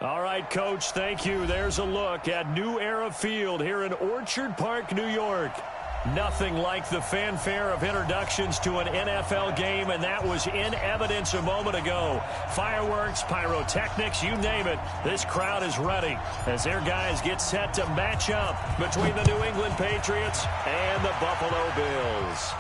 All right, Coach, thank you. There's a look at New Era Field here in Orchard Park, New York. Nothing like the fanfare of introductions to an NFL game, and that was in evidence a moment ago. Fireworks, pyrotechnics, you name it. This crowd is ready as their guys get set to match up between the New England Patriots and the Buffalo Bills.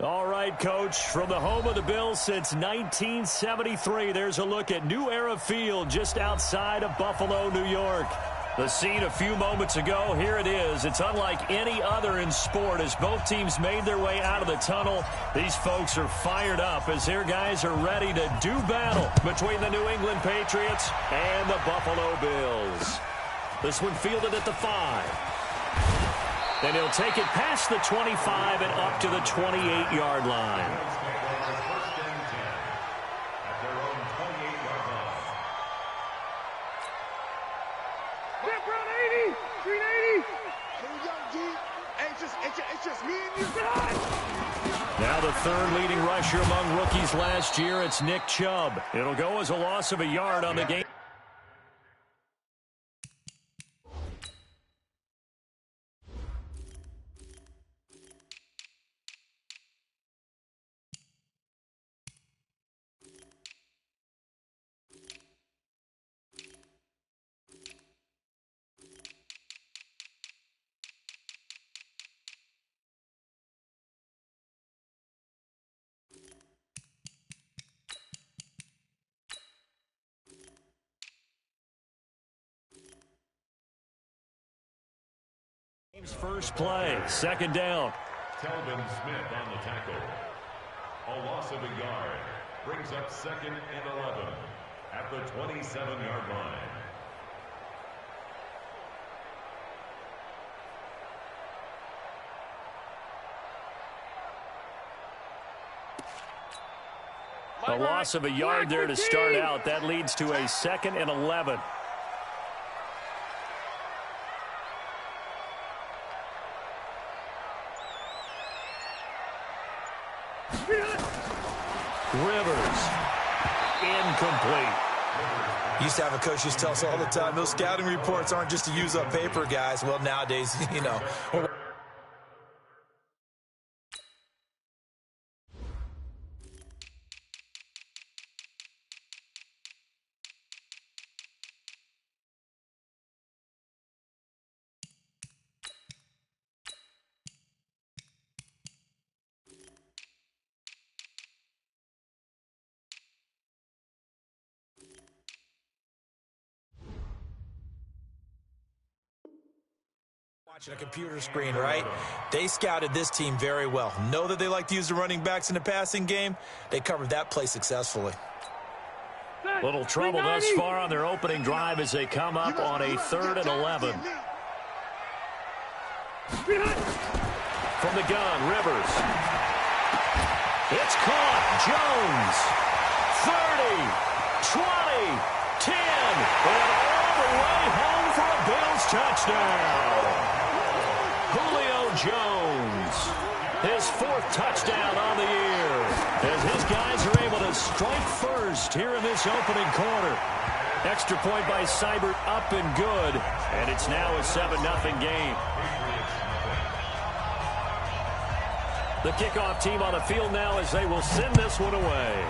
All right, Coach, from the home of the Bills since 1973, there's a look at New Era Field just outside of Buffalo, New York. The scene a few moments ago, here it is. It's unlike any other in sport as both teams made their way out of the tunnel. These folks are fired up as their guys are ready to do battle between the New England Patriots and the Buffalo Bills. This one fielded at the 5. Then he'll take it past the 25 and up to the 28-yard line. Now the third leading rusher among rookies last year, it's Nick Chubb. It'll go as a loss of a yard on the game. First play, second down. Telvin Smith on the tackle. A loss of a yard. Brings up 2nd and 11 at the 27-yard line. A loss of a yard there to start out. That leads to a 2nd and 11. Rivers, incomplete. Used to have a coach just tell us all the time, those scouting reports aren't just to use up paper, guys. Well, nowadays, you know. Watching a computer screen, right? They scouted this team very well. Know that they like to use the running backs in the passing game. They covered that play successfully. Little trouble thus far on their opening drive as they come up on a 3rd and 11. From the gun, Rivers. It's caught. Jones. 30, 20, 10. And all the way home for a Bills touchdown. Julio Jones. His 4th touchdown on the year. As his guys are able to strike first here in this opening quarter. Extra point by Seibert up and good. And it's now a 7-0 game. The kickoff team on the field now as they will send this one away.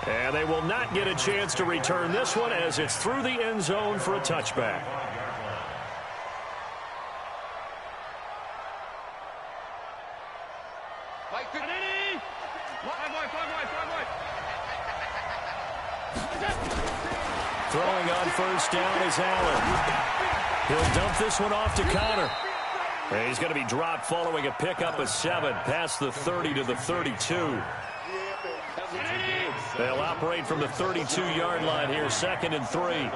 And they will not get a chance to return this one as it's through the end zone for a touchback. Throwing on first down is Allen. He'll dump this one off to Connor. And he's going to be dropped following a pickup of 7 past the 30 to the 32. They'll operate from the 32-yard line here, 2nd and 3.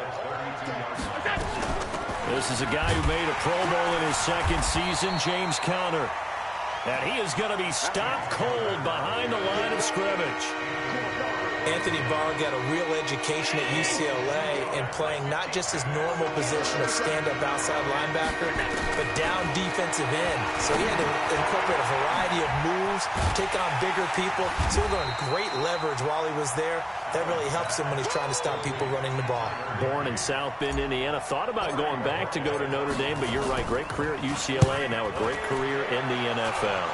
This is a guy who made a Pro Bowl in his 2nd season, James Conner. And he is going to be stopped cold behind the line of scrimmage. Anthony Barr got a real education at UCLA and playing not just his normal position of stand-up outside linebacker, but down defensive end. So he had to incorporate a variety of moves, take on bigger people. So he learned great leverage while he was there. That really helps him when he's trying to stop people running the ball. Born in South Bend, Indiana. Thought about going back to go to Notre Dame, but you're right. Great career at UCLA and now a great career in the NFL.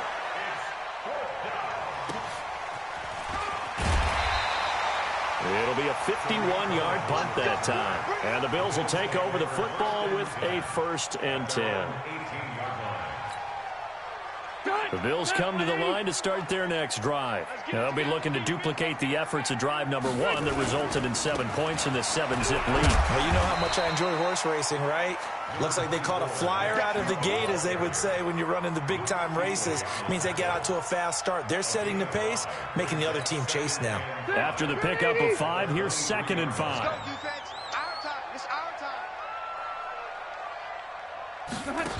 It'll be a 51-yard punt that time. And the Bills will take over the football with a 1st and 10. The Bills come to the line to start their next drive. They'll be looking to duplicate the efforts of drive number 1 that resulted in 7 points in the 7-zip lead. Well, you know how much I enjoy horse racing, right? Looks like they caught a flyer out of the gate, as they would say when you're running the big-time races. Means they get out to a fast start. They're setting the pace, making the other team chase now. After the pickup of 5, here's 2nd and 5. Let's go, defense. Our time. It's our time.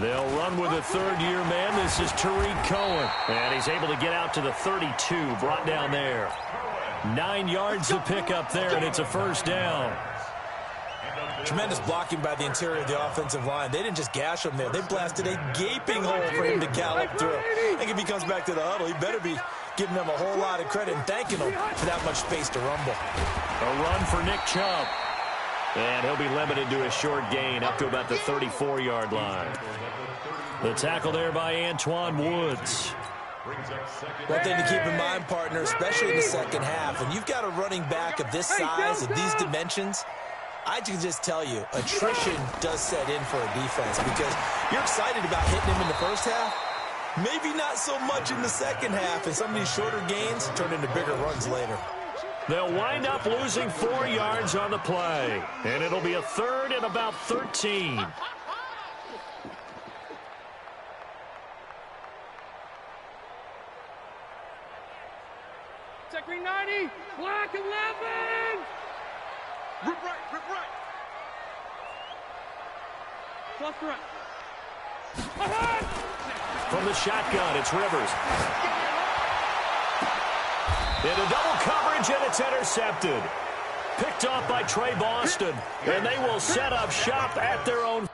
They'll run with a 3rd-year man. This is Tariq Cohen. And he's able to get out to the 32, brought down there. 9 yards to pick up there, and it's a 1st down. Tremendous blocking by the interior of the offensive line. They didn't just gash him there. They blasted a gaping hole for him to gallop through. I think if he comes back to the huddle, he better be giving them a whole lot of credit and thanking them for that much space to rumble. A run for Nick Chubb. And he'll be limited to a short gain up to about the 34-yard line. The tackle there by Antoine Woods. One thing to keep in mind, partner, especially in the 2nd half, when you've got a running back of this size, of these dimensions, I can just tell you, attrition does set in for a defense because you're excited about hitting him in the 1st half. Maybe not so much in the 2nd half, and some of these shorter gains turn into bigger runs later. They'll wind up losing 4 yards on the play, and it'll be a 3rd and about 13. Check green 90. Black 11. Rip right. Rip right. Plus right. From the shotgun, it's Rivers. Into double coverage, and it's intercepted. Picked off by Trey Boston, and they will set up shop at their own.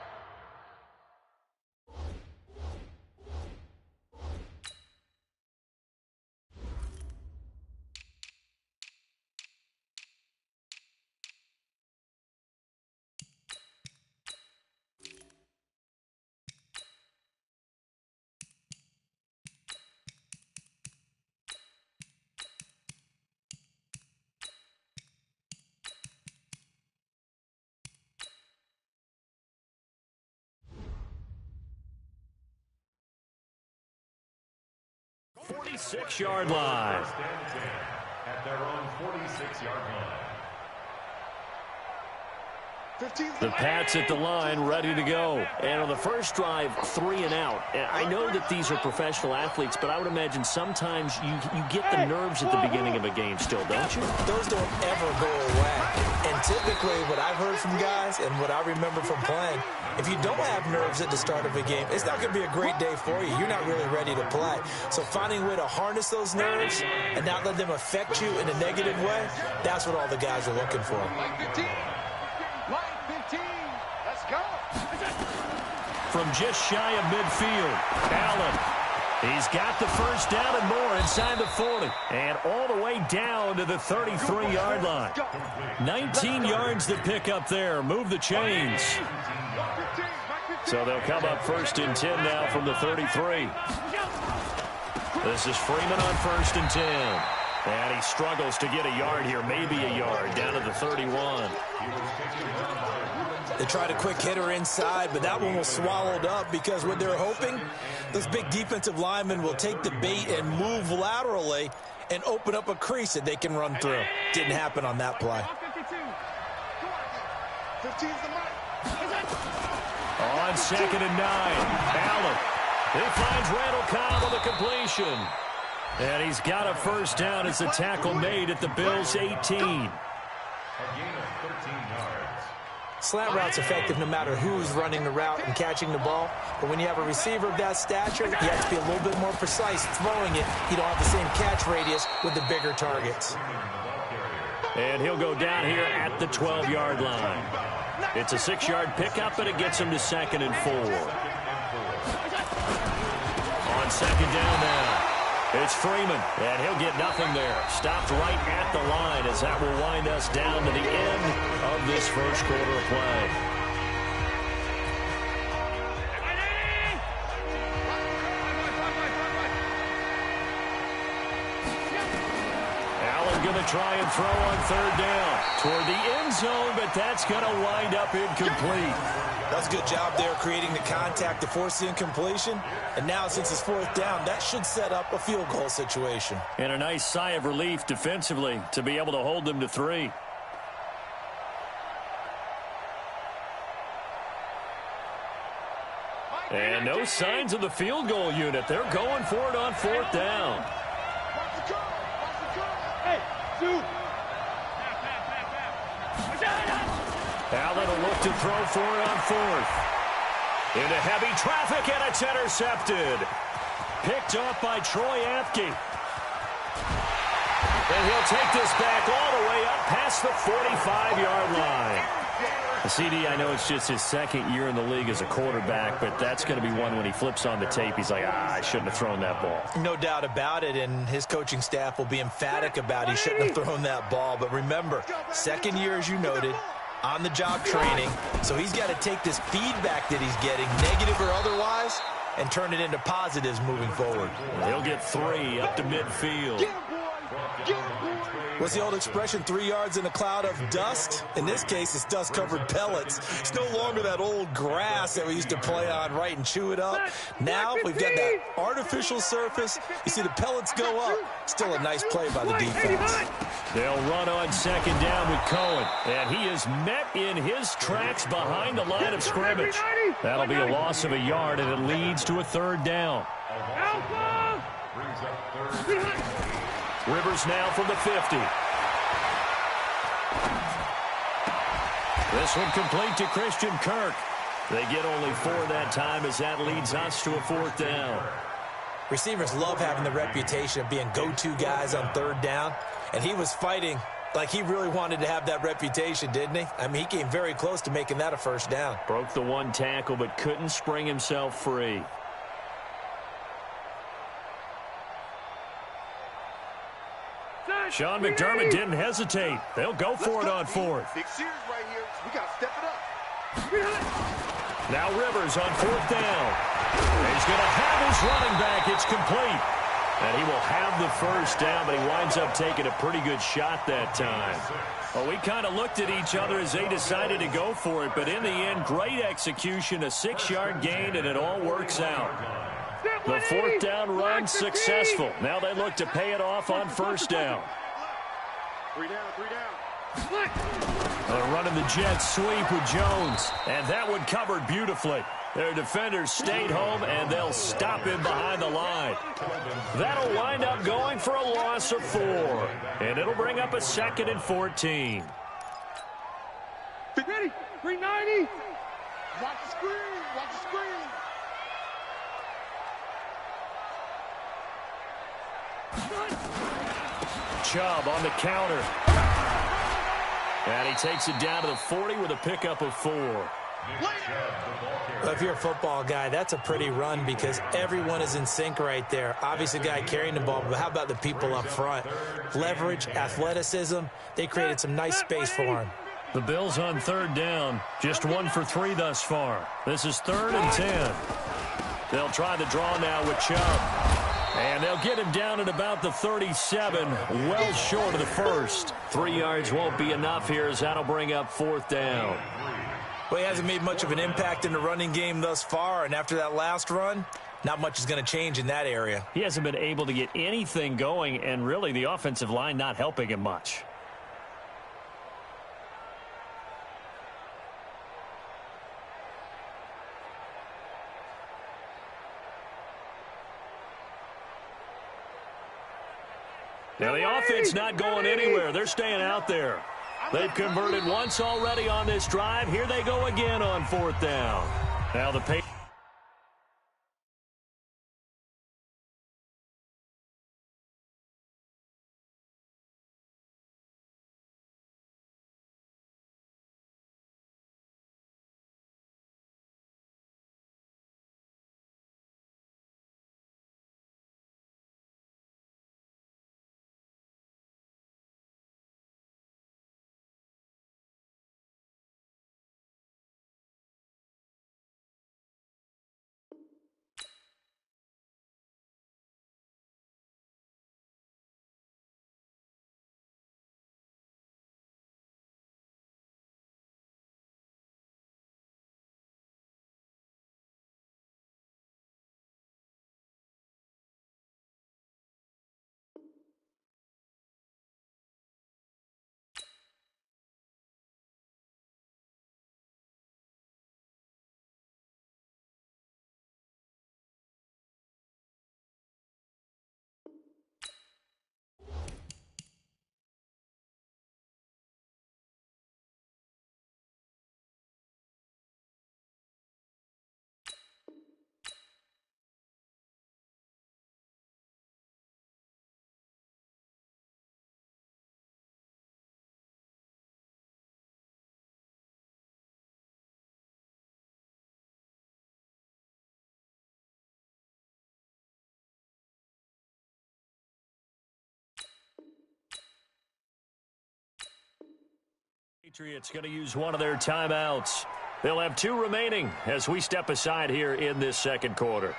Six-yard line. At their own 46-yard line. The Pats at the line, ready to go. And on the first drive, 3 and out. I know that these are professional athletes, but I would imagine sometimes you get the nerves at the beginning of a game still, don't you? Those don't ever go away. And typically what I've heard from guys and what I remember from playing, if you don't have nerves at the start of a game, it's not going to be a great day for you. You're not really ready to play. So finding a way to harness those nerves and not let them affect you in a negative way, that's what all the guys are looking for. From just shy of midfield, Allen. He's got the first down and more inside the 40. And all the way down to the 33-yard line. 19 yards to pick up there. Move the chains. So they'll come up 1st and 10 now from the 33. This is Freeman on 1st and 10. And he struggles to get a yard here, maybe a yard, down to the 31. They tried a quick hitter inside, but that one was swallowed up because what they're hoping, those big defensive linemen will take the bait and move laterally and open up a crease that they can run through. Didn't happen on that play. On 2nd and 9, Allen. He finds Randall Cobb on the completion. And he's got a first down as the tackle made at the Bills' 18. Slant route's effective no matter who's running the route and catching the ball. But when you have a receiver of that stature, you have to be a little bit more precise throwing it. You don't have the same catch radius with the bigger targets. And he'll go down here at the 12-yard line. It's a 6-yard pickup, but it gets him to 2nd and 4. On 2nd down now. It's Freeman, and he'll get nothing there. Stopped right at the line as that will wind us down to the end of this first quarter of play. Allen going to try and throw on 3rd down toward the end zone, but that's going to wind up incomplete. That's a good job there creating the contact to force the incompletion. And now since it's 4th down, that should set up a field goal situation. And a nice sigh of relief defensively to be able to hold them to 3. And no signs of the field goal unit. They're going for it on 4th down. Hey, shoot. Allen will look to throw for it on 4th. Into heavy traffic, and it's intercepted. Picked off by Troy Apke. And he'll take this back all the way up past the 45-yard line. CD, I know it's just his 2nd year in the league as a quarterback, but that's going to be one when he flips on the tape. He's like, I shouldn't have thrown that ball. No doubt about it, and his coaching staff will be emphatic about he shouldn't have thrown that ball. But remember, 2nd year, as you noted, on-the-job training, so he's got to take this feedback that he's getting, negative or otherwise, and turn it into positives moving forward. He'll get 3 up to midfield. What's the old expression, 3 yards in a cloud of dust? In this case, it's dust-covered pellets. It's no longer that old grass that we used to play on, right, and chew it up. Now we've got that artificial surface. You see the pellets go up. Still a nice play by the defense. They'll run on 2nd down with Cohen, and he is met in his tracks behind the line of scrimmage. That'll be a loss of a yard, and it leads to a 3rd down. Rivers now from the 50. This one complete to Christian Kirk. They get only 4 that time as that leads us to a 4th down. Receivers love having the reputation of being go-to guys on 3rd down, and he was fighting like he really wanted to have that reputation, didn't he? I mean, he came very close to making that a 1st down. Broke the 1 tackle but couldn't spring himself free. Sean McDermott didn't hesitate. They'll go for it on 4th. Big series right here. We got to step it up. Now Rivers on 4th down. He's going to have his running back. It's complete. And he will have the 1st down, but he winds up taking a pretty good shot that time. Well, we kind of looked at each other as they decided to go for it, but in the end, great execution, a 6-yard gain, and it all works out. The 4th down run successful. Now they look to pay it off on 1st down. 3 down, 3 down. Running the jet sweep with Jones. And that one covered beautifully. Their defenders stayed home, and they'll stop him behind the line. That'll wind up going for a loss of 4. And it'll bring up a 2nd and 14. Ready? 390. Watch the screen. Watch the screen. Chubb on the counter. And he takes it down to the 40 with a pickup of 4. Well, if you're a football guy, that's a pretty run because everyone is in sync right there. Obviously, the guy carrying the ball, but how about the people up front? Leverage, athleticism, they created some nice space for him. The Bills on 3rd down, just 1 for 3 thus far. This is 3rd and 10. They'll try the draw now with Chubb. And they'll get him down at about the 37, well short of the first. 3 yards won't be enough here as that'll bring up 4th down. Well, he hasn't made much of an impact in the running game thus far, and after that last run, not much is going to change in that area. He hasn't been able to get anything going, and really the offensive line not helping him much. Now the offense not going anywhere. They're staying out there. They've converted once already on this drive. Here they go again on 4th down. Now the pace. Patriots going to use one of their timeouts. They'll have 2 remaining as we step aside here in this 2nd quarter.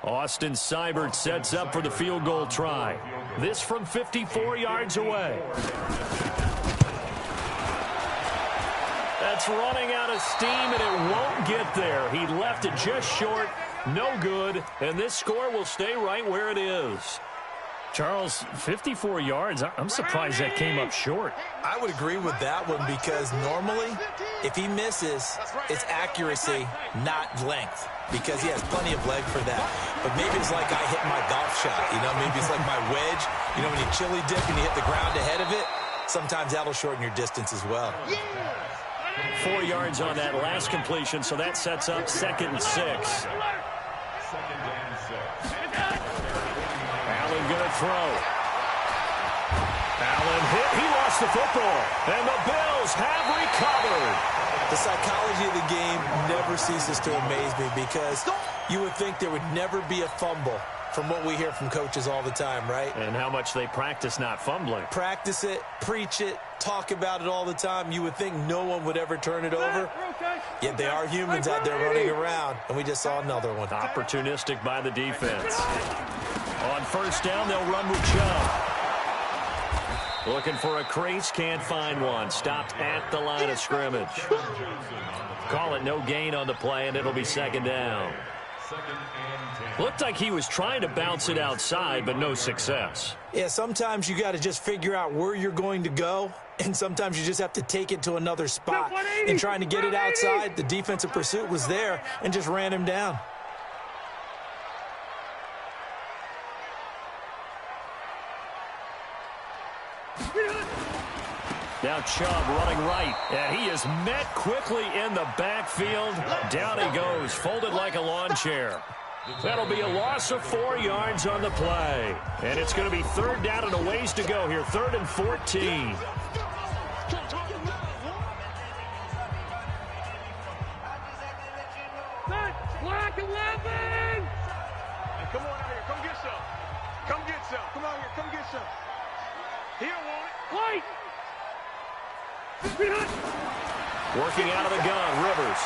Austin Seibert sets up for the field goal try. This from 54 yards away. That's running out of steam, and it won't get there. He left it just short. No good. And this score will stay right where it is. Charles, 54 yards. I'm surprised that came up short. I would agree with that one because normally, if he misses, it's accuracy, not length, because he has plenty of leg for that. But maybe it's like I hit my golf shot, you know, maybe it's like my wedge. You know, when you chili dip and you hit the ground ahead of it, sometimes that'll shorten your distance as well. 4 yards on that last completion, so that sets up 2nd and 6. Allen going to throw. Allen hit. He lost the football. And the Bills have recovered. The psychology of the game never ceases to amaze me because you would think there would never be a fumble from what we hear from coaches all the time, right? And how much they practice not fumbling. Practice it, preach it, talk about it all the time. You would think no one would ever turn it over. Yet they are humans out there running around, and we just saw another one. Opportunistic by the defense. On first down, they'll run with Chubb. Looking for a crease, can't find one. Stopped at the line of scrimmage. Call it no gain on the play, and it'll be second down. Looked like he was trying to bounce it outside, but no success. Yeah, sometimes you got to just figure out where you're going to go, and sometimes you just have to take it to another spot. And trying to get it outside, the defensive pursuit was there and just ran him down. Now Chubb running right, and he is met quickly in the backfield. Down he goes, folded like a lawn chair. That'll be a loss of 4 yards on the play. And it's going to be third down and a ways to go here, 3rd and 14. Black 11! Hey, come on out here. Come get some. Come get some. Come out here. Come get some. He don't want it. White! Working out of the gun, Rivers.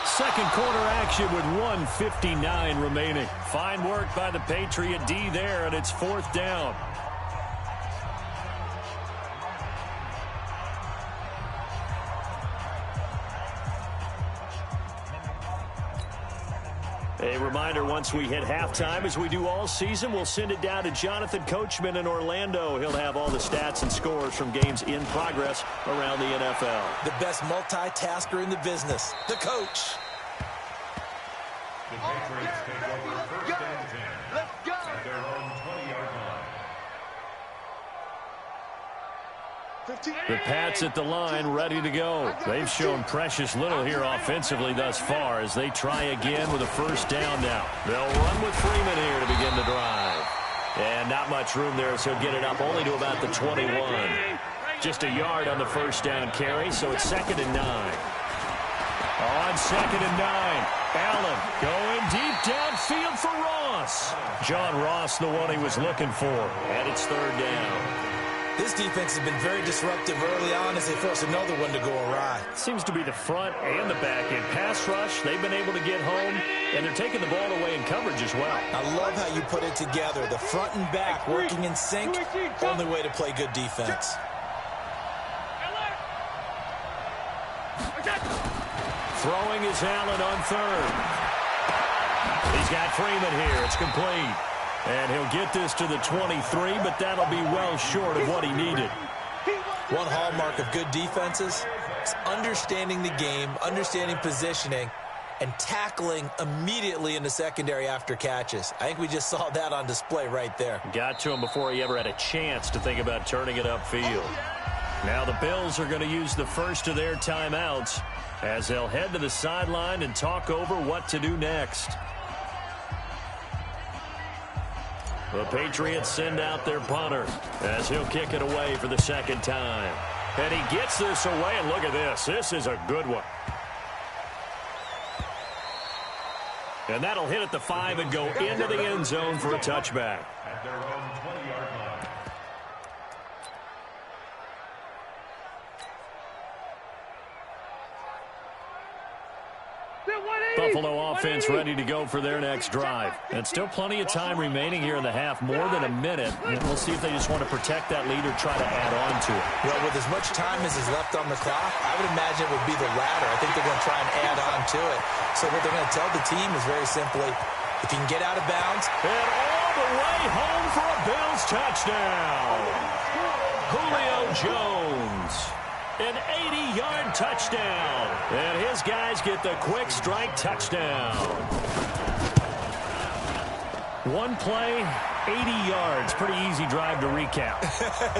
Second quarter action with 1:59 remaining. Fine work by the Patriot D there, and it's 4th down. A reminder, once we hit halftime, as we do all season, we'll send it down to Jonathan Coachman in Orlando. He'll have all the stats and scores from games in progress around the NFL. The best multitasker in the business, the coach. The Patriots take over first and 10. Let's go. At their own 20-yard line. The Pats at the line, ready to go. They've shown precious little here offensively thus far as they try again with a first down now. They'll run with Freeman here to begin the drive. And not much room there, so get it up only to about the 21. Just a yard on the first down carry, so it's 2nd and 9. On 2nd and 9, Allen going deep downfield for Ross. John Ross, the one he was looking for, and it's 3rd down. This defense has been very disruptive early on as they force another one to go awry. Seems to be the front and the back end. Pass rush, they've been able to get home, and they're taking the ball away in coverage as well. I love how you put it together. The front and back working in sync, only way to play good defense. Throwing is Allen on 3rd. He's got Freeman here. It's complete. And he'll get this to the 23, but that'll be well short of what he needed. One hallmark of good defenses is understanding the game, understanding positioning, and tackling immediately in the secondary after catches. I think we just saw that on display right there. Got to him before he ever had a chance to think about turning it upfield. Now the Bills are going to use the first of their timeouts as they'll head to the sideline and talk over what to do next. The Patriots send out their punter as he'll kick it away for the 2nd time. And he gets this away, and look at this. This is a good one. And that'll hit at the 5 and go into the end zone for a touchback. At their own 20-yard line. Buffalo offense ready to go for their next drive. And still plenty of time remaining here in the half, more than a minute. And we'll see if they just want to protect that lead or try to add on to it. Well, with as much time as is left on the clock, I would imagine it would be the latter. I think they're going to try and add on to it. So what they're going to tell the team is very simply, if you can get out of bounds. And all the way home for a Bills touchdown. Julio Jones. An 80-yard touchdown. And his guys get the quick strike touchdown. One play, 80 yards. Pretty easy drive to recap.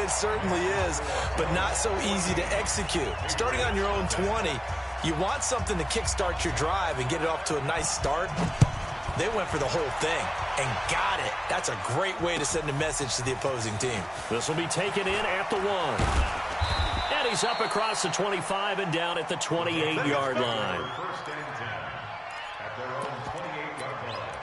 It certainly is, but not so easy to execute. Starting on your own 20, you want something to kickstart your drive and get it off to a nice start. They went for the whole thing and got it. That's a great way to send a message to the opposing team. This will be taken in at the 1. And he's up across the 25 and down at the 28-yard line. First and 10. At their own 28-yard line.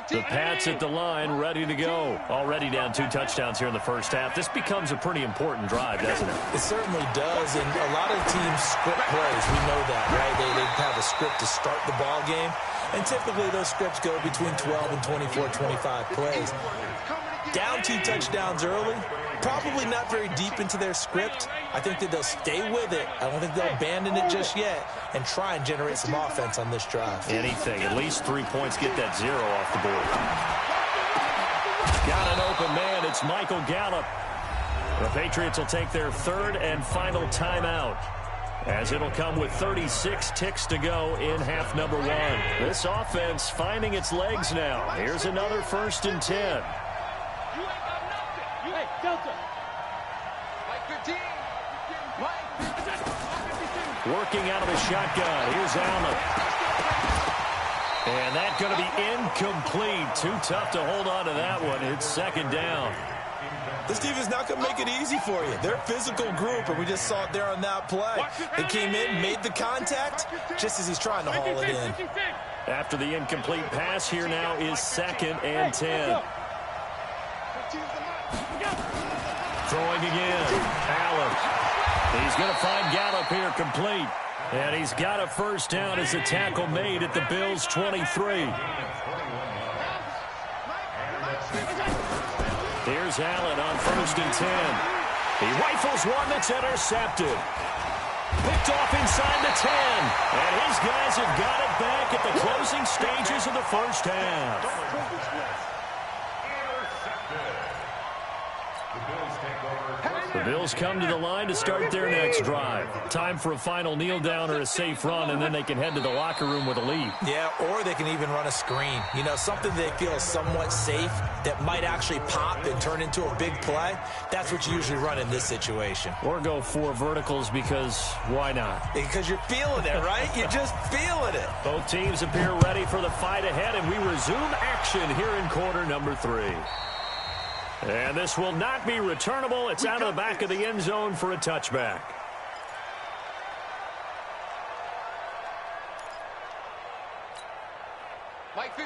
The Pats at the line, ready to go. Already down 2 touchdowns here in the first half. This becomes a pretty important drive, doesn't it? It certainly does, and a lot of teams script plays. We know that, right? They have a script to start the ball game, and typically those scripts go between 12 and 24, 25 plays. Down 2 touchdowns early, probably not very deep into their script. I think that they'll stay with it. I don't think they'll abandon it just yet and try and generate some offense on this drive. Anything. At least 3 points. Get that 0 off the board. Got an open man. It's Michael Gallup. The Patriots will take their 3rd and final timeout, as it'll come with 36 ticks to go in half number 1. This offense finding its legs now. Here's another 1st and 10. Hey, Delta. Working out of the shotgun. Here's Allen. And that's going to be incomplete. Too tough to hold on to that one. It's 2nd down. This defense is not going to make it easy for you. They're a physical group, and we just saw it there on that play. They came in, made the contact, just as he's trying to haul it in. After the incomplete pass, here now is 2nd and 10. Throwing again. Allen. He's going to find Gallup here complete. And he's got a 1st down as a tackle made at the Bills' 23. Here's Allen on 1st and 10. He rifles one that's intercepted. Picked off inside the 10. And his guys have got it back at the closing stages of the first half. The Bills come to the line to start their next drive. Time for a final kneel down or a safe run, and then they can head to the locker room with a lead. Yeah, or they can even run a screen. You know, something they feel somewhat safe that might actually pop and turn into a big play. That's what you usually run in this situation. Or go 4 verticals because why not? Because you're feeling it, right? You're just feeling it. Both teams appear ready for the fight ahead, and we resume action here in quarter number 3. And this will not be returnable. It's out of the back of the end zone for a touchback.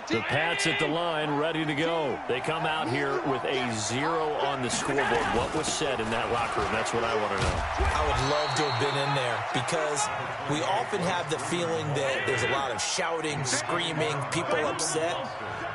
The Pats at the line, ready to go. They come out here with a 0 on the scoreboard. What was said in that locker room? That's what I want to know. I would love to have been in there because we often have the feeling that there's a lot of shouting, screaming, people upset.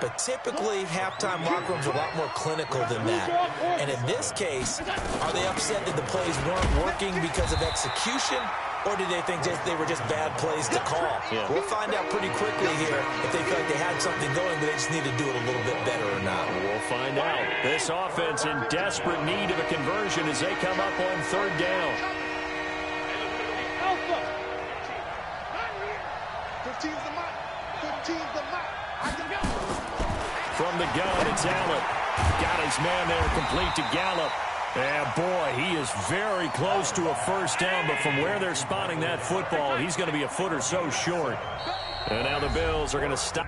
But typically, halftime locker rooms are a lot more clinical than that. And in this case, are they upset that the plays weren't working because of execution? Or did they think they were just bad plays to call? Yeah. We'll find out pretty quickly here if they feel like they had something going, but they just need to do it a little bit better or not. We'll find out. This offense in desperate need of a conversion as they come up on 3rd down. Alpha. 15's the mark. 15's the mark. I can go. From the gun, it's Allen. Got his man there complete to Gallup. And boy, he is very close to a 1st down, but from where they're spotting that football, he's going to be a foot or so short. And now the Bills are going to stop.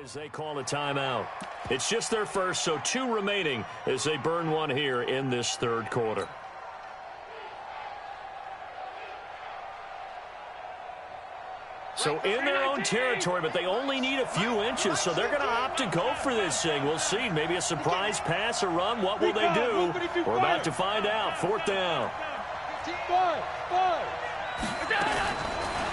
As they call a timeout. It's just their first, so 2 remaining as they burn one here in this third quarter. So in their own territory, but they only need a few inches, so they're going to opt to go for this thing. We'll see. Maybe a surprise pass or run. What will they do? We're about to find out. 4th down.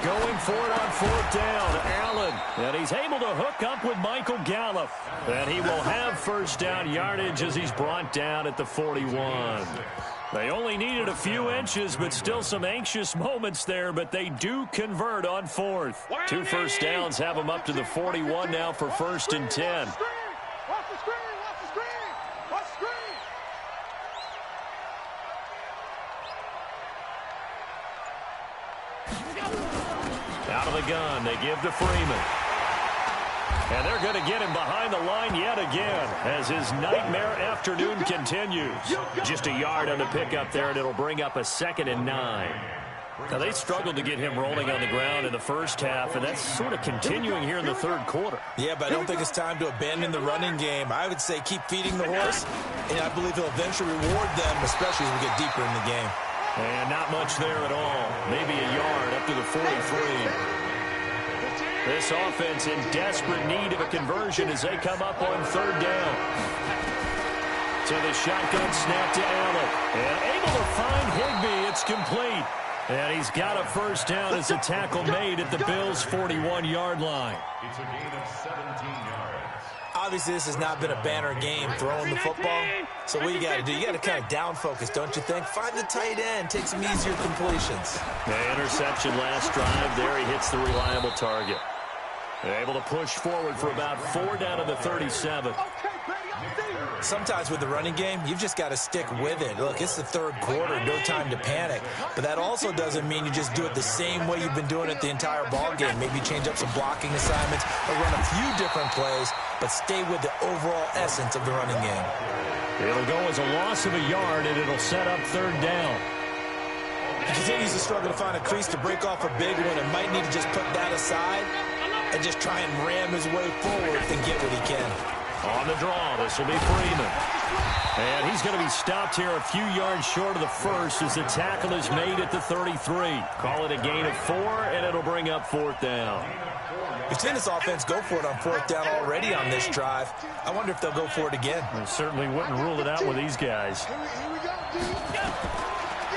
Going for it on 4th down, Allen. And he's able to hook up with Michael Gallup. And he will have first down yardage as he's brought down at the 41. They only needed a few inches, but still some anxious moments there, but they do convert on 4th. 2 first downs have them up to the 41 now for 1st and 10. Watch the screen! Watch the screen! Watch the screen! Out of the gun, they give to Freeman. And they're going to get him behind the line yet again as his nightmare afternoon continues. Just a yard on the pickup there, and it'll bring up a 2nd and 9. Now, they struggled to get him rolling on the ground in the first half, and that's sort of continuing here in the third quarter. Yeah, but I don't think it's time to abandon the running game. I would say keep feeding the horse, and I believe he'll eventually reward them, especially as we get deeper in the game. And not much there at all. Maybe a yard up to the 43. This offense in desperate need of a conversion as they come up on 3rd down. So the shotgun snap to Allen. And able to find Higbee. It's complete. And he's got a first down as a tackle made at the Bills' 41-yard line. It's a gain of 17 yards. Obviously, this has not been a banner game throwing the football. So what you got to do, you got to kind of down focus, don't you think? Find the tight end, take some easier completions. The interception last drive there. He hits the reliable target. They're able to push forward for about 4 down to the 37. Sometimes with the running game, you've just got to stick with it. Look, it's the third quarter, no time to panic. But that also doesn't mean you just do it the same way you've been doing it the entire ball game. Maybe change up some blocking assignments or run a few different plays, but stay with the overall essence of the running game. It'll go as a loss of a yard, and it'll set up 3rd down. He continues to struggle to find a crease to break off a big one and might need to just put that aside and just try and ram his way forward and get what he can. On the draw, this will be Freeman. And he's going to be stopped here a few yards short of the first as the tackle is made at the 33. Call it a gain of 4, and it'll bring up 4th down. We've seen this offense go for it on 4th down already on this drive. I wonder if they'll go for it again. I certainly wouldn't rule it out with these guys.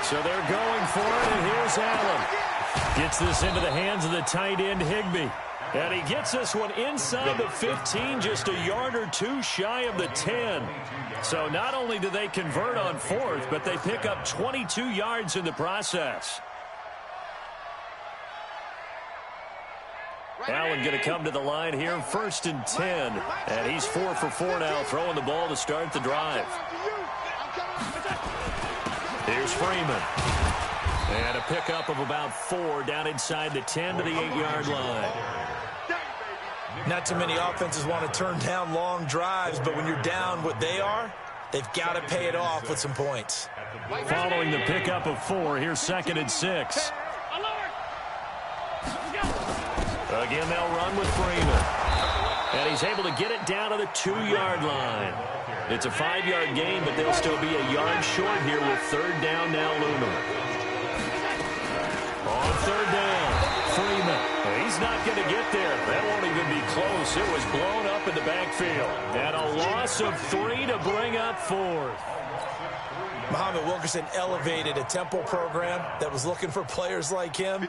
So they're going for it, and here's Allen. Gets this into the hands of the tight end, Higbee. And he gets this one inside the 15, just a yard or 2 shy of the 10. So not only do they convert on 4th, but they pick up 22 yards in the process. Allen going to come to the line here, 1st and 10. And he's 4 for 4 now, throwing the ball to start the drive. Here's Freeman. And a pickup of about 4 down inside the 10 to the 8-yard line. Not too many offenses want to turn down long drives, but when you're down what they are, they've got to pay it off with some points. Following the pickup of 4, here's 2nd and 6. Again, they'll run with Freeman. And he's able to get it down to the 2-yard line. It's a 5-yard gain, but they'll still be a yard short here with 3rd down now looming. On 3rd down, Freeman. He's not going to get there. That won't even be close. It was blown up in the backfield. And a loss of 3 to bring up 4th. Muhammad Wilkerson elevated a Temple program that was looking for players like him,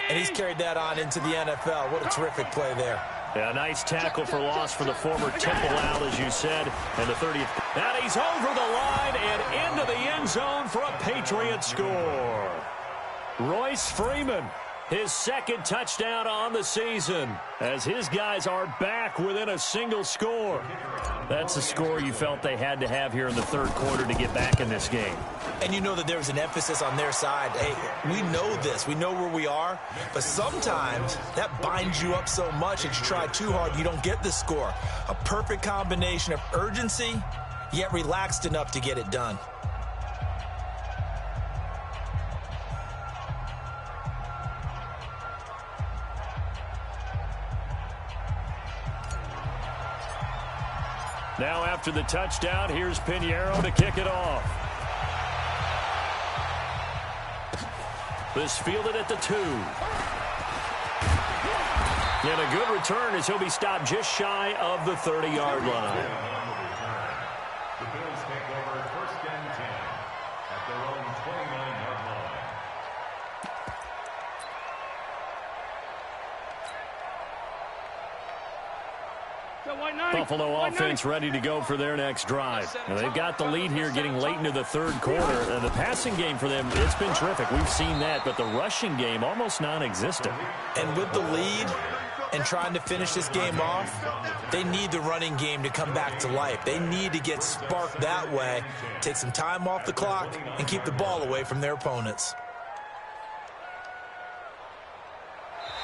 and he's carried that on into the NFL. What a terrific play there. Yeah, a nice tackle for loss for the former Temple Owl, as you said, and the 30th. And he's over the line and into the end zone for a Patriot score. Royce Freeman, his 2nd touchdown on the season, as his guys are back within a single score. That's the score you felt they had to have here in the third quarter to get back in this game. And you know that there was an emphasis on their side. Hey, we know this. We know where we are. But sometimes that binds you up so much that you try too hard, you don't get the score. A perfect combination of urgency, yet relaxed enough to get it done. Now after the touchdown, here's Pinheiro to kick it off. This fielded at the 2. And a good return as he'll be stopped just shy of the 30-yard line. The Bills take over 1st and 10 at their own 29-yard line. Buffalo offense ready to go for their next drive. Now they've got the lead here getting late into the 3rd quarter. And the passing game for them, it's been terrific. We've seen that, but the rushing game almost non-existent. And with the lead and trying to finish this game off, they need the running game to come back to life. They need to get sparked that way, take some time off the clock, and keep the ball away from their opponents.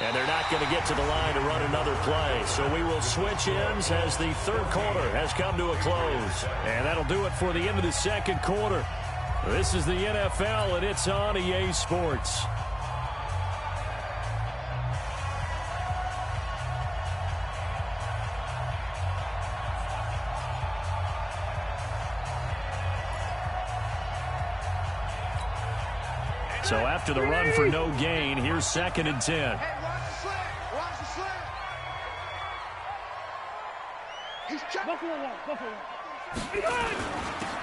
And they're not going to get to the line to run another play. So we will switch ends as the 3rd quarter has come to a close. And that'll do it for the end of the 2nd quarter. This is the NFL, and it's on EA Sports. So after the run for no gain, here's 2nd and 10.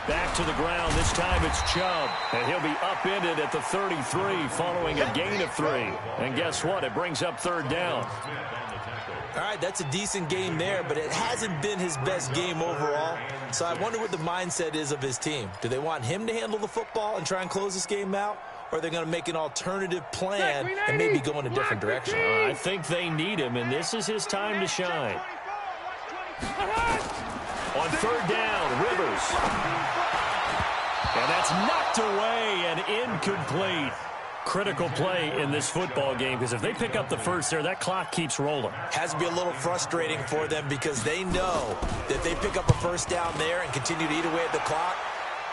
Back to the ground. This time it's Chubb. And he'll be upended at the 33 following a gain of 3. And guess what? It brings up 3rd down. All right, that's a decent game there, but it hasn't been his best game overall. So I wonder what the mindset is of his team. Do they want him to handle the football and try and close this game out? Or are they going to make an alternative plan and maybe go in a different direction? I think they need him, and this is his time to shine. On 3rd down, Rivers. And that's knocked away and incomplete. Critical play in this football game, because if they pick up the first there, that clock keeps rolling. Has to be a little frustrating for them because they know that they pick up a first down there and continue to eat away at the clock,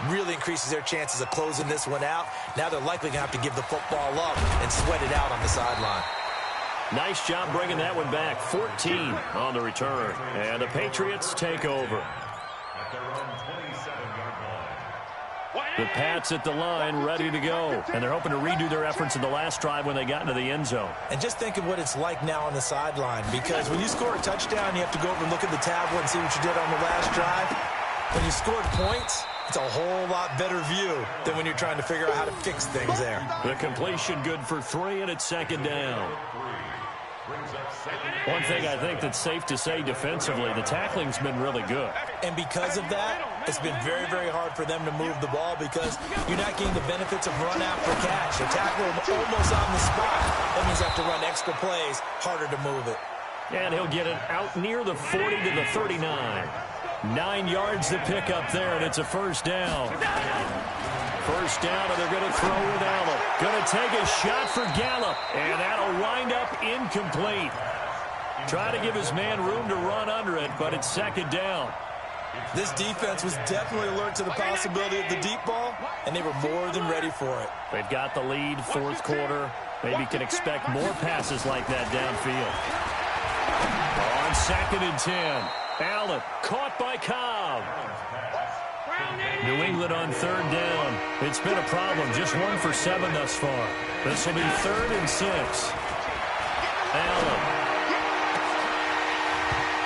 really increases their chances of closing this one out. Now they're likely going to have to give the football up and sweat it out on the sideline. Nice job bringing that one back. 14 on the return. And the Patriots take over. At their own 27-yard line. The Pats at the line, ready to go. And they're hoping to redo their efforts in the last drive when they got into the end zone. And just think of what it's like now on the sideline, because when you score a touchdown, you have to go over and look at the tablet and see what you did on the last drive. When you scored points, it's a whole lot better view than when you're trying to figure out how to fix things there. The completion good for 3, and it's 2nd down. One thing I think that's safe to say defensively, the tackling's been really good. And because of that, it's been very, very hard for them to move the ball because you're not getting the benefits of run after catch. The tackle almost on the spot. That means you have to run extra plays, harder to move it. And he'll get it out near the 40 to the 39. 9 yards to pick up there, and it's a 1st down. 1st down, and they're going to throw with Allen. Going to take a shot for Gallup, and that'll wind up incomplete. Try to give his man room to run under it, but it's 2nd down. This defense was definitely alert to the possibility of the deep ball, and they were more than ready for it. They've got the lead, 4th quarter. Maybe can expect more passes like that downfield. On 2nd and 10, Allen caught by Cobb. New England on 3rd down. It's been a problem. Just 1 for 7 thus far. This will be 3rd and 6. Allen.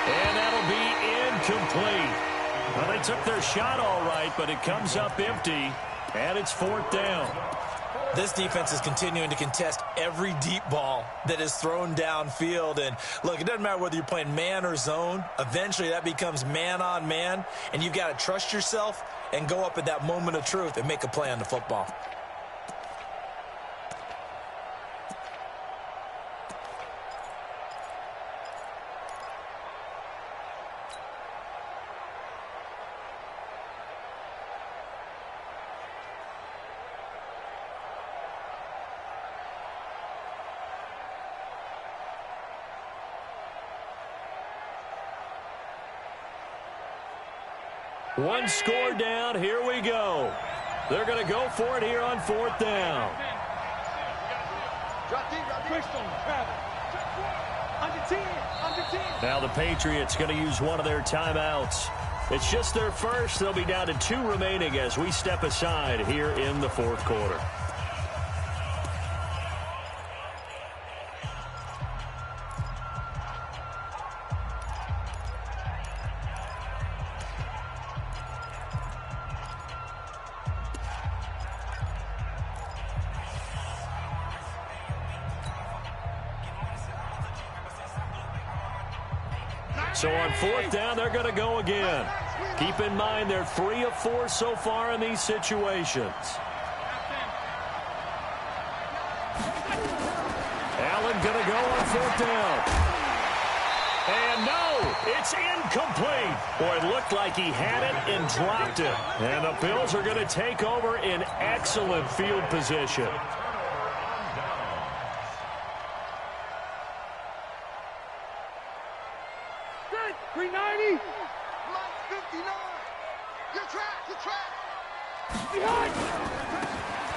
And that'll be incomplete. Well, they took their shot all right, but it comes up empty, and it's 4th down. This defense is continuing to contest every deep ball that is thrown downfield. And, look, it doesn't matter whether you're playing man or zone. Eventually, that becomes man on man, and you've got to trust yourself and go up at that moment of truth and make a play on the football. One score down. Here we go. They're going to go for it here on 4th down. Now the Patriots going to use one of their timeouts. It's just their first. They'll be down to 2 remaining as we step aside here in the fourth quarter. So on 4th down, they're going to go again. Keep in mind, they're 3 of 4 so far in these situations. Allen going to go on 4th down. And no, it's incomplete. Boy, it looked like he had it and dropped it. And the Bills are going to take over in excellent field position.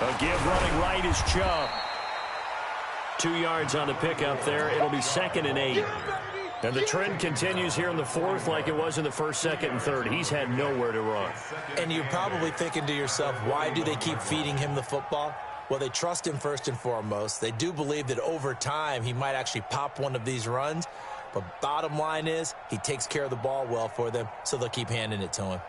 A give running right is Chubb. 2 yards on the pickup there. It'll be 2nd and 8. And the trend continues here in the 4th like it was in the 1st, 2nd, and 3rd. He's had nowhere to run. And you're probably thinking to yourself, why do they keep feeding him the football? Well, they trust him first and foremost. They do believe that over time he might actually pop one of these runs. But bottom line is he takes care of the ball well for them, so they'll keep handing it to him.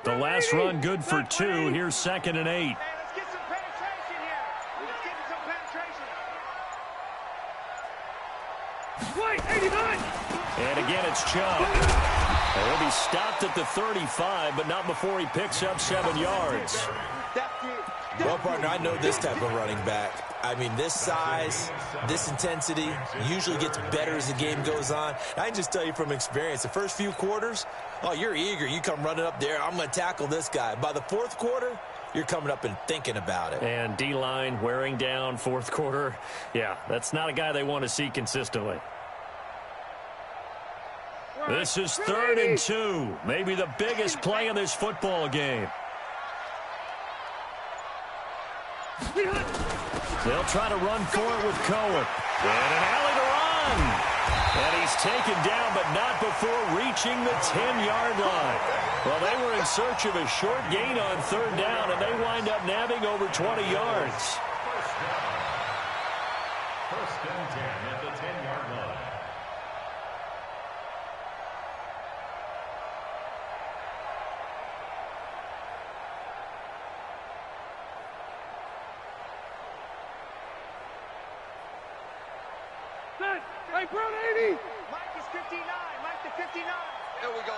The last run good for 2. Here's 2nd and 8. Hey, let's get some penetration here. Let's get some penetration. Wait, 89. And again, it's Chubb. He'll be stopped at the 35, but not before he picks up 7 yards. Well, partner, I know this type of running back. I mean, this size, this intensity usually gets better as the game goes on. I can just tell you from experience, the first few quarters, oh, you're eager. You come running up there, I'm going to tackle this guy. By the 4th quarter, you're coming up and thinking about it. And D-line wearing down 4th quarter. Yeah, that's not a guy they want to see consistently. This is 3rd and 2. Maybe the biggest play in this football game. They'll try to run for it with Cohen. And an alley to run. And he's taken down, but not before reaching the 10-yard line. Well, they were in search of a short gain on 3rd down, and they wind up nabbing over 20 yards. First and 10 at the 10-yard line. Hey, Brown 80. Mike is 59. Mike to 59. Here we go.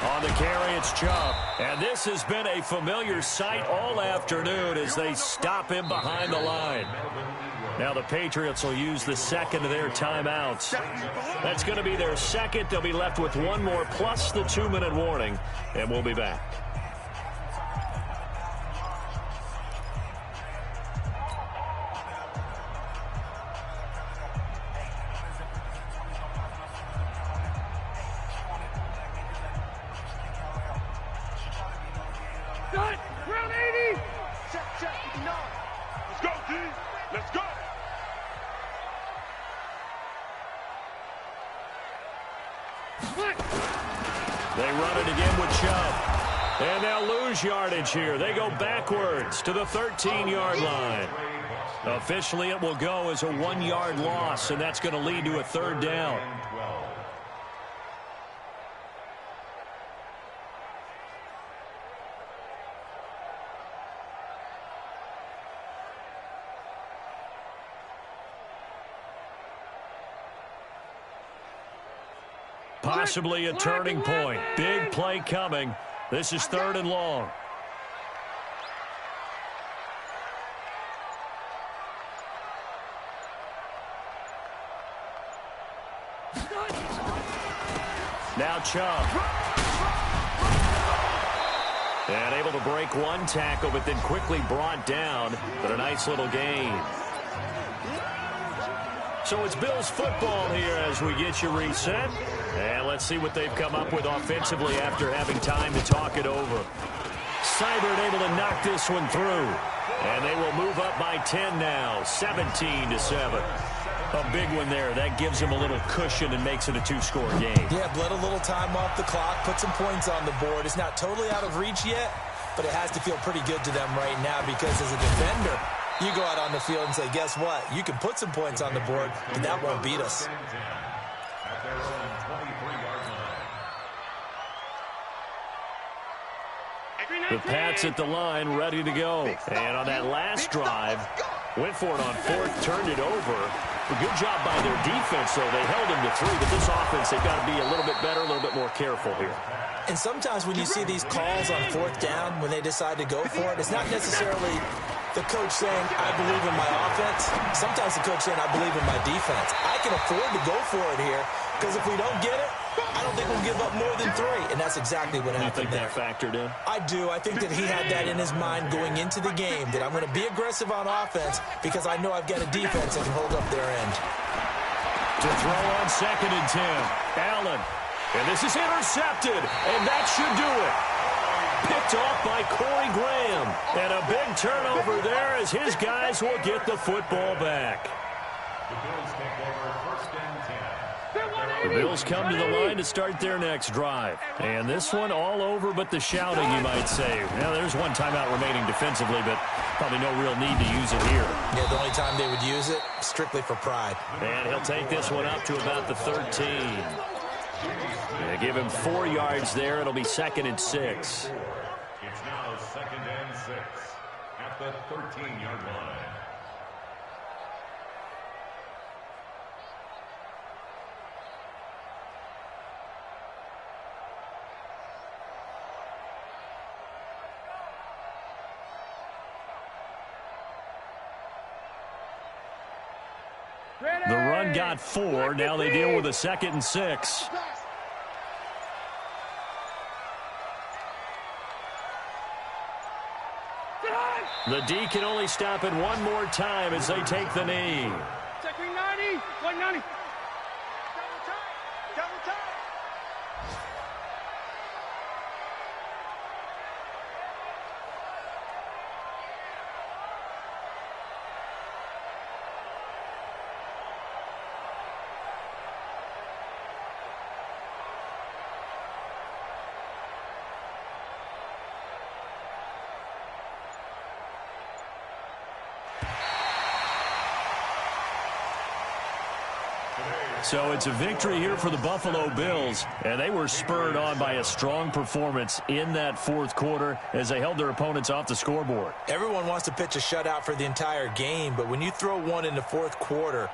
On the carry, it's Chubb. And this has been a familiar sight all afternoon as they stop him behind the line. Now the Patriots will use the 2nd of their timeouts. That's going to be their 2nd. They'll be left with 1 more plus the 2-minute warning. And we'll be back. Brown 80. Check. No. Let's go, D. Let's go. They run it again with Chubb. And they'll lose yardage here. They go backwards to the 13-yard line. Officially, it will go as a 1-yard loss, and that's going to lead to a 3rd down. Possibly a turning point. Big play coming. This is 3rd and long. Now Chubb. And able to break 1 tackle, but then quickly brought down. But a nice little gain. So it's Bills football here as we get you reset. And let's see what they've come up with offensively after having time to talk it over. Seibert able to knock this one through. And they will move up by 10 now, 17-7. A big one there. That gives them a little cushion and makes it a two-score game. Yeah, bled a little time off the clock, put some points on the board. It's not totally out of reach yet, but it has to feel pretty good to them right now because as a defender, you go out on the field and say, guess what? You can put some points on the board, but that won't beat us. At their own 23-yard line. The Pats at the line, ready to go. And on that last drive, went for it on fourth, turned it over. A good job by their defense, though. They held him to 3, but this offense, they've got to be a little bit better, a little bit more careful here. And sometimes when you see these calls on fourth down, when they decide to go for it, it's not necessarily the coach saying, I believe in my offense. Sometimes the coach saying, I believe in my defense. I can afford to go for it here because if we don't get it, I don't think we'll give up more than 3. And that's exactly what happened. You think that factored in? I do. I think that he had that in his mind going into the game, that I'm going to be aggressive on offense because I know I've got a defense that can hold up their end. To throw on 2nd and 10. Allen. And this is intercepted. And that should do it. Picked off by Corey Graham. And a big turnover there as his guys will get the football back. The Bills take over 1st and 10. The Bills come to the line to start their next drive. And this one all over but the shouting, you might say. Now, there's one timeout remaining defensively, but probably no real need to use it here. Yeah, the only time they would use it, strictly for pride. And he'll take this one up to about the 13. They give him 4 yards there. It'll be 2nd and 6. It's now 2nd and 6 at the 13-yard line. The run got 4. Now they deal with a 2nd and 6. The D can only stop it one more time as they take the knee. Checking 90, 190. Double time. So it's a victory here for the Buffalo Bills, and they were spurred on by a strong performance in that 4th quarter as they held their opponents off the scoreboard. Everyone wants to pitch a shutout for the entire game, but when you throw one in the 4th quarter,